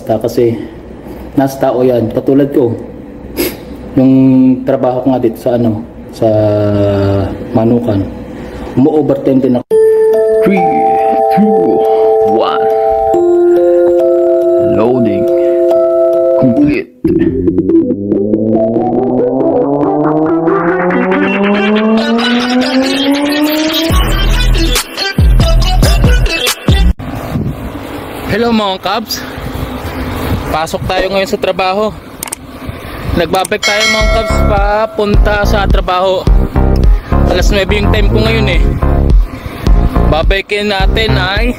basta-basta kasi nasa tao yan. Katulad ko, yung trabaho ko nga dito sa sa Manukan, umu-overtime din ako. 3, 2, 1 loading complete. Hello mga Cubs, pasok tayo ngayon sa trabaho. Nagbabike tayo mga Cubs papunta sa trabaho. Alas 9 yung time ko ngayon eh. Babikin natin ay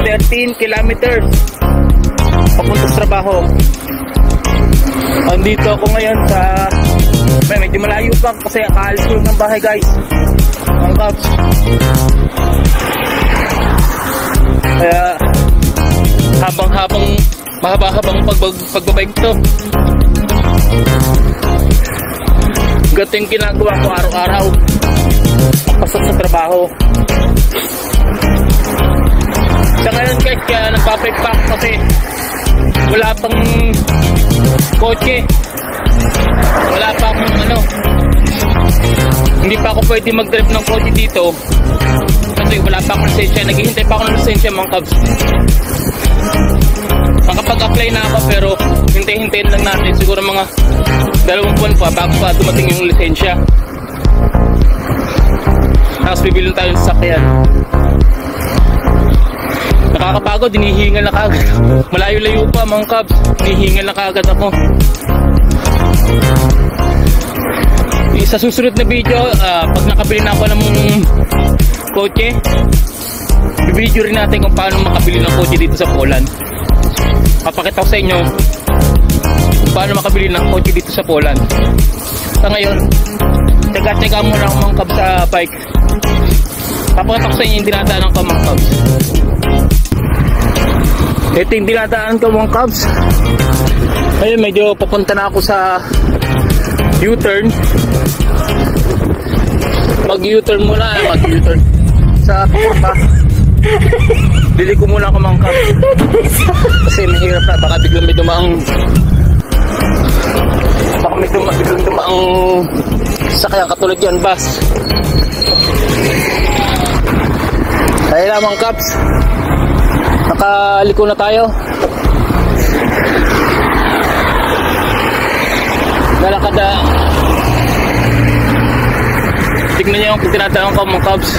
13 kilometers papunta sa trabaho. Andito ako ngayon sa medyo malayo pa kasi akaalis ko ng bahay guys mga Cubs. Kaya mahaba-habang pagbabike to. Ganito yung ginagawa ko araw-araw pasok sa trabaho. Sa ngayon guys, kaya nagpapike pa kasi wala pang kotse, wala pa akong hindi pa ako pwede mag-drive ng kotse dito kasi wala pa akong lisensya. Naghihintay pa ako ng lisensya mga Cubs. Nakapag-apply na ako pero hintay-hintayin lang natin siguro mga 2 buwan pa bago pa dumating yung lisensya. Tapos bibilin tayo ng sasakyan. Nakakapagod, hinihingal na kagad. Malayo-layo pa mga Cubs, hinihingal na kagad ako. Sa susunod na video, pag nakabili na ako ng kotse, i-video rin natin kung paano makabili ng kotse dito sa Poland. Papakita ko sa inyo kung paano makabili ng kotse dito sa Poland. Sa ngayon, teka muna ako mga Cubs sa bike. Papakita ko sa inyo yung dinadaanan ko mga Cubs. Ito yung dinadaanan ko mga Cubs. Ayun, medyo papunta na ako sa U-turn. Mag-U-turn muna, mag-U-turn sa Pakurpa. Dili ko muna ako mga Cubs kasi mahirap na, baka biglang may dumaang sakyan katulad yan, bus. Kaya lang mga Cubs, nakaliko na tayo. Nalakad na. Tignan niyo yung tinatawag ko mga Cubs.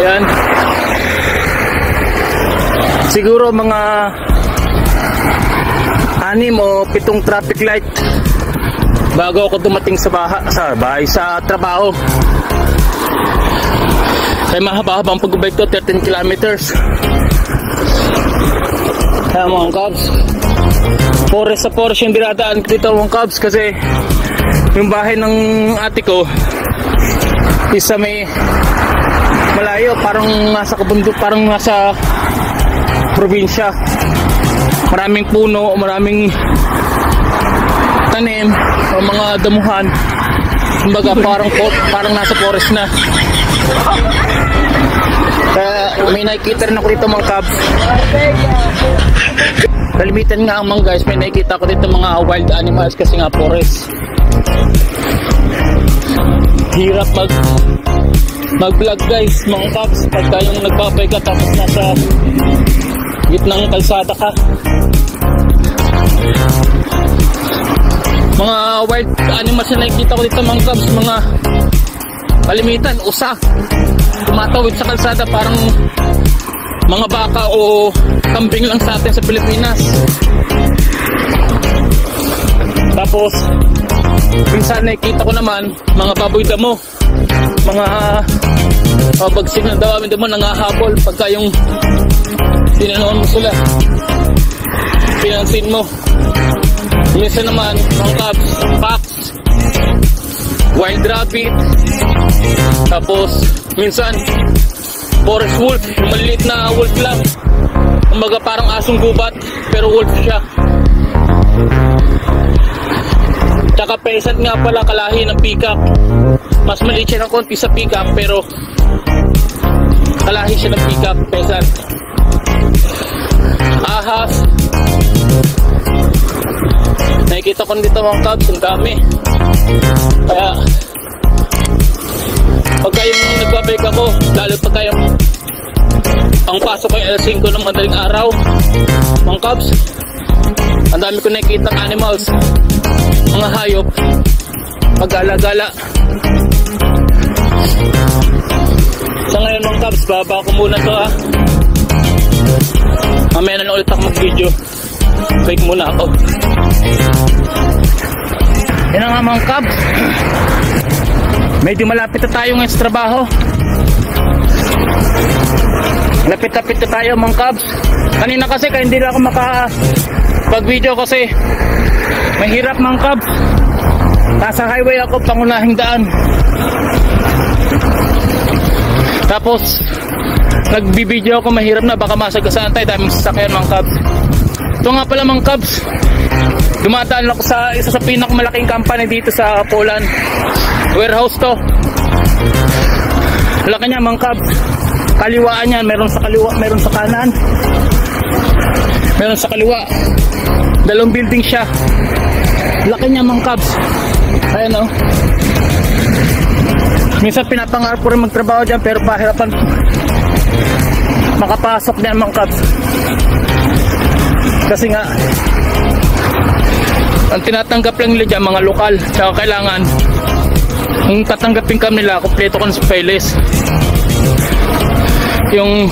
Ayan. Siguro mga 6 o 7 traffic light bago ako dumating sa bahay sa trabaho. Kaya mahaba-habang pagbabike to, 13 kilometers. Kaya mga Cubs, forest sa forest yung dinadaan ko dito mga Cubs kasi yung bahay ng ate ko isa may malayo, parang nasa kabundok, parang nasa probinsya. Maraming puno, maraming tanim o mga damuhan. Kumbaga parang nasa forest na. Kaya may nakikita rin ako dito mga Cubs. Kalimitan nga mga guys, may nakikita ko dito mga wild animals kasi nga forest. Hirap mag-vlog guys mga Cubs pagka yung nagbabay ka tapos nasa gitnang kalsada ka. Mga wild animals na nakikita ko dito mga Cubs, mga kalimitan, usa tumatawid sa kalsada, parang mga baka o kambing lang sa atin sa Pilipinas. Tapos minsan nakikita ko naman mga baboy damo, mga bagsig na damo nangahabol pagka yung tinanoon mo sila, pinansin mo. Minsan naman mga Cubs, fox, wild rabbit, tapos minsan forest wolf, yung maliliit na wolf lang, kumbaga parang asong gubat pero wolf siya. Tsaka peasant nga pala, kalahi ng peacock. Mas maliit siya ng konti sa peacock pero Palahi siya ng pickup, peasant. Ahas. Nakikita ko dito mga kabs, ang dami. Kaya pagka yung nagbabike ako, lalo pagka yung ang pasok ko yung alas 5 ng madaling araw, mga kabs, ang dami ko nakikita ng animals, mga hayop, pag-gala-gala. So ngayon mga kabs, baba ko muna to ha. Mamaya na lang ulit ako mag-video. Bike muna ako. Yan na nga mga kabs, medyo malapit na tayo ngayon sa trabaho. Lapit-lapit na tayo mga kabs. Kanina kasi kaya hindi na ako makapag-video kasi mahirap mga kabs. Nasa highway ako, pangunahing daan. Tapos nagbibideo ako, mahirap na, baka masagasaan tayo, daming sasakyan mga kabs. Ito nga pala mga kabs, dumadaan ako sa isa sa pinakamalaking company dito sa Poland. Warehouse to. Laki niya mga kabs. Kaliwaan yan, meron sa kaliwa, meron sa kanan, meron sa kaliwa. Dalawang building siya. Laki niya mga kabs. Ayan o. Minsan pinapangarap ko rin magtrabaho dyan, pero pahirapan makapasok dyan mga kabs. Kasi nga ang tinatanggap lang nila dyan mga lokal. Tsaka kailangan kung tatanggapin kami nila, kompleto ko sa payless. Yung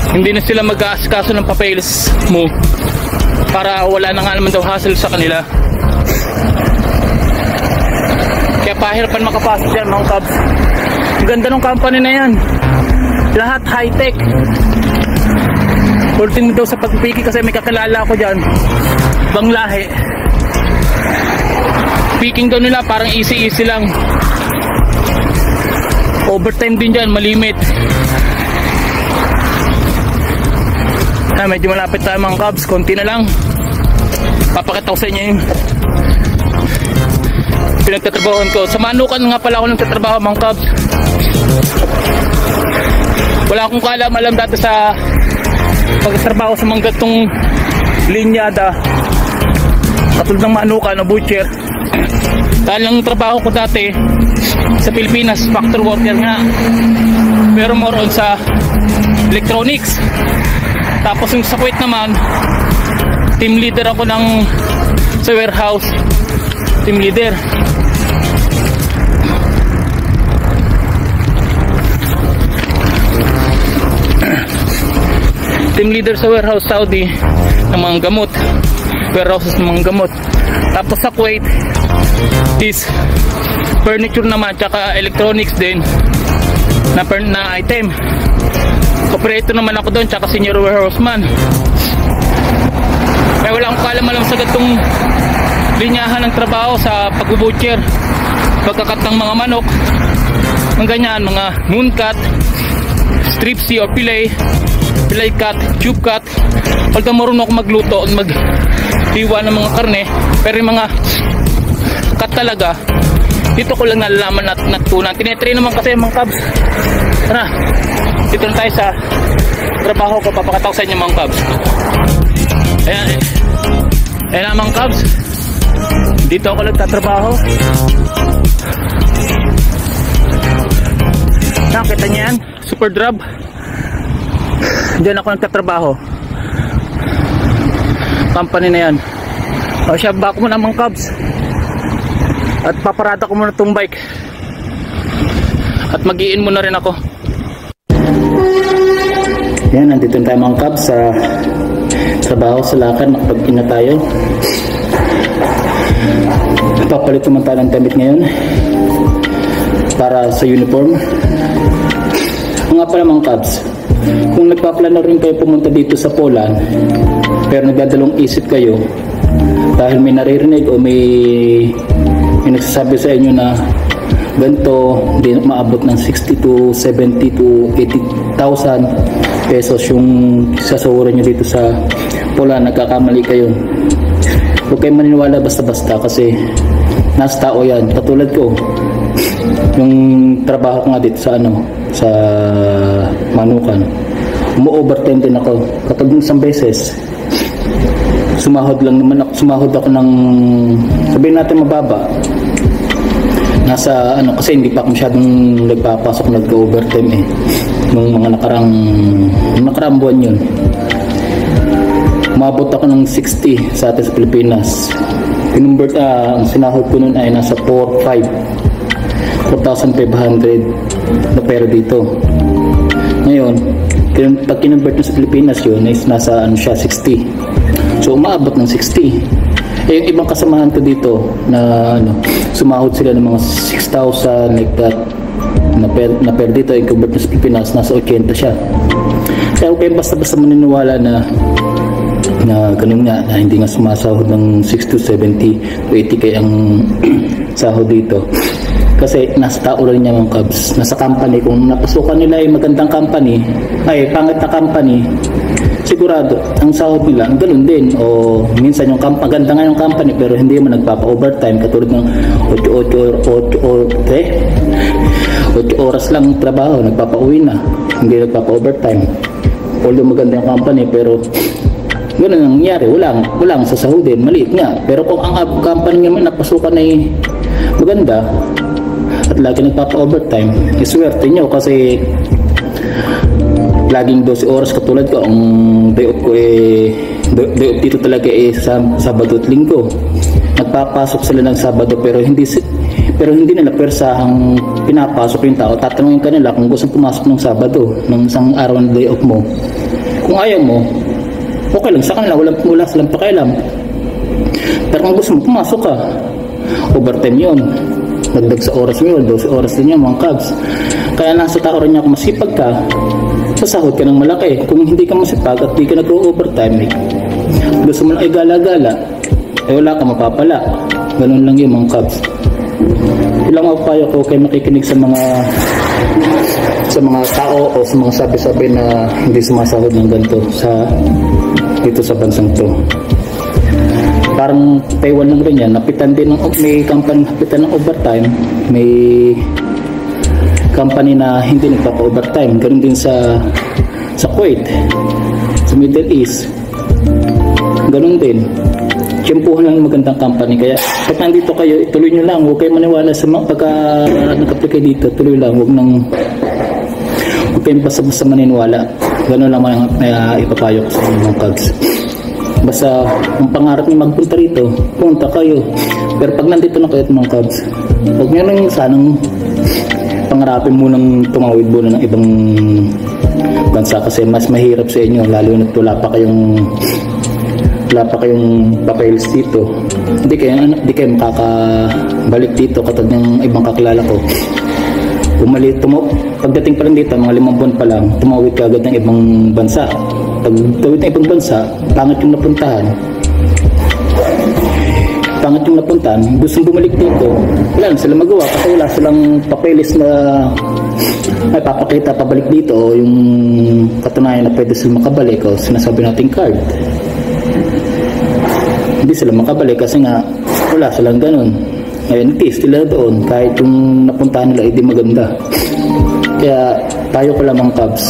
hindi na sila mag-aaskaso ng papeles mo para wala na nga naman daw hassle sa kanila. Kaya pahirapan makapasok dyan mga kabs. Ang ganda ng company na yan, lahat high-tech. Ultin mo daw sa pagpipiki kasi may kakilala ko dyan, bang lahi. Picking daw nila parang easy lang. Overtime din dyan, malimit. Medyo malapit tayo mga kabs, konti na lang. Papakita ko sa inyo yung pinagtatrabahoan ko. Sa Manukan nga pala ako nagtatrabaho mga kabs. Wala akong kaalam-alam dati sa pagtatrabaho sa mga gatong linyada katulad ng Manukan o butcher. Dahil ang trabaho ko dati sa Pilipinas, factory worker nga, pero more on sa electronics. Tapos yung sa Kuwait naman, team leader ako ng sa warehouse, team leader. Team leader sa warehouse Saudi ng mga gamot, warehouses ng mga gamot. Tapos sa Kuwait is furniture naman, tsaka electronics din na item. Operator naman ako doon, tsaka senior warehouseman. Kaya wala akong kaalam-alam sa gatong linyahan ng trabaho sa pag-butcher, pagkakat ng mga manok, ang ganyan, mga moon cut, strip C or fillet cut, tube cut. Although marunong ako magluto at maghiwa ng mga karne, pero yung mga cut talaga, dito ko lang nalalaman at natutunan. Tinetrain naman kasi mga kabs. Tara, dito na tayo sa trabaho ko, papakataw sa inyo mga kabs. Ayan, ayan na mga kabs, dito ako nagtatrabaho. Nakita niyo yan, super drop. Diyan ako nagtatrabaho, company na yan. O siya, back mo na mga kabs, at paparada ko muna itong bike at mag-iin muna rin ako. Yan, nandito tayo mga kabs sa trabaho sa Lakan. Nakapag-in na tayo. Papalit naman tayo ng damit ngayon para sa uniform. Nga pala mga kabs, kung nagpaplano rin kayo pumunta dito sa Poland pero nagdadalong isip kayo dahil may naririnig o may nagsasabi sa inyo na ganito, hindi maabot ng 60 to 70 to 80,000 pesos yung sasahuran nyo dito sa Poland, nagkakamali kayo. Huwag kayo maniniwala basta-basta kasi nasa tao yan. Katulad ko, yung trabaho ko nga dito sa sa Manukan, umu-overtime din ako. Kapag isang beses sumahod ako ng, sabihin natin mababa, nasa kasi hindi pa ako masyadong nagpapasok, nag-overtime nung mga nakarang buwan yun. Umabot ako ng 60 sa atin sa Pilipinas. Kinonvert, ang sinahod ko nun ay nasa 4,500 na pera dito. Ngayon, pag kinonvert mo sa Pilipinas yun, is nasa siya, 60. So umaabot ng 60. Yung ibang kasamahan ko dito na sumahod sila ng mga 6,000 like that na pera dito, yung convert mo sa Pilipinas, nasa 80 siya. Kaya okay, basta maniniwala na ganun nga, na hindi nga sumasahod ng 60 to 70 to 80k ang sahod dito. Kasi nasa tao lang niya mga Cubs, nasa company. Kung napasukan nila ay magandang company, ay pangit na company, sigurado ang sahod nila ang ganun din. O minsan yung maganda nga yung company pero hindi mo nagpapa-overtime, katulad ng 8 oras lang trabaho, nagpapa-uwi na, hindi nagpapa-overtime. Although maganda yung company pero ganun ang nangyari, walang sasahudin, maliit nga. Pero kung ang company naman napasukan ay maganda at lagi nagpapa-overtime, iswerte nyo kasi laging 12 oras. Katulad ko, ang day off ko day off dito talaga sa Sabado at Linggo. Nagpapasok sila ng Sabado pero hindi nila persahang pinapasok yung tao. Tatanungin ka nila kung gusto pumasok ng Sabado, ng isang araw na day off mo. Kung ayaw mo, okay lang sa kanila, wala silang pakialam. Pero kung gusto mo, pumasok ka. Overtime yun. Dagdag sa oras mo yun, 12 oras din yun mga Cubs. Kaya nasa tao rin niya, kung masipag ka, sasahod ka ng malaki. Kung hindi ka masipag at hindi ka nag-overtime, gusto mo lang ay gala-gala, wala ka mapapala. Ganun lang yun mga Cubs. Ilang mapapayo ko kayo makikinig sa mga tao o sa mga sabi-sabi na hindi sumasahod ng ganito dito sa bansang to. Parang Taiwan lang rin yan, napitan din may company napitan ng overtime, may company na hindi nagpapa-overtime. Ganun din sa Kuwait, sa Middle East, ganun din. Tiyempuhan lang magandang company. Kaya pag nandito kayo, ituloy nyo lang, huwag kayo maniwala sa mga pagka nag-apply dito, tuloy lang, huwag kayong basta-basta maniniwala. Ganun lang ipapayo ko sa mga Cubs. Basta kung pangarap niyo magpunta rito, punta kayo. Pero pag nandito na kayo mga Cubs, huwag nyo nang sanang pangarapin mo nang tumawid muna ng ibang bansa kasi mas mahirap sa inyo, lalo na wala pa kayong papeles dito. Hindi kayo makakabalik dito katulad ng ibang kakilala ko. Pagdating pa lang dito, mga 5 buwan pa lang, tumawid ka agad ng ibang bansa. Pag tawid ng ibang bansa, pangit yung napuntahan, gustong bumalik dito, wala lang sila magawa kasi wala silang papeles na ay papakita pabalik dito o yung katunayan na pwede sila makabalik o sinasabi nating card. Hindi sila makabalik kasi nga wala silang ganun. Ngayon, sila doon kahit yung napuntahan nila hindi maganda. Kaya tayo ko lamang Cubs,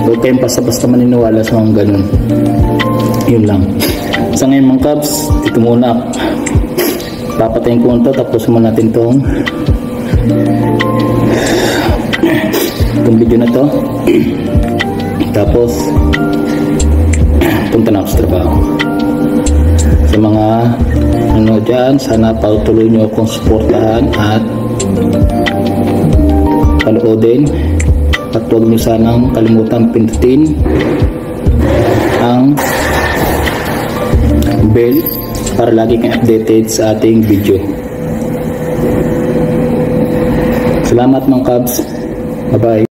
huwag kayong basta-basta maniniwala sa mga ganun. Yun lang. Sa ngayon mga Cubs, dito muna papatayin ko ito, tapos muna natin itong video na to. Tapos punta na ako sa trabaho. Sa mga dyan, sana patuloy nyo akong suportahan at panoodin, at huwag nyo sanang kalimutan pindutin ang bell para lagi kang updated sa ating video. Salamat mga Cubs. Bye bye.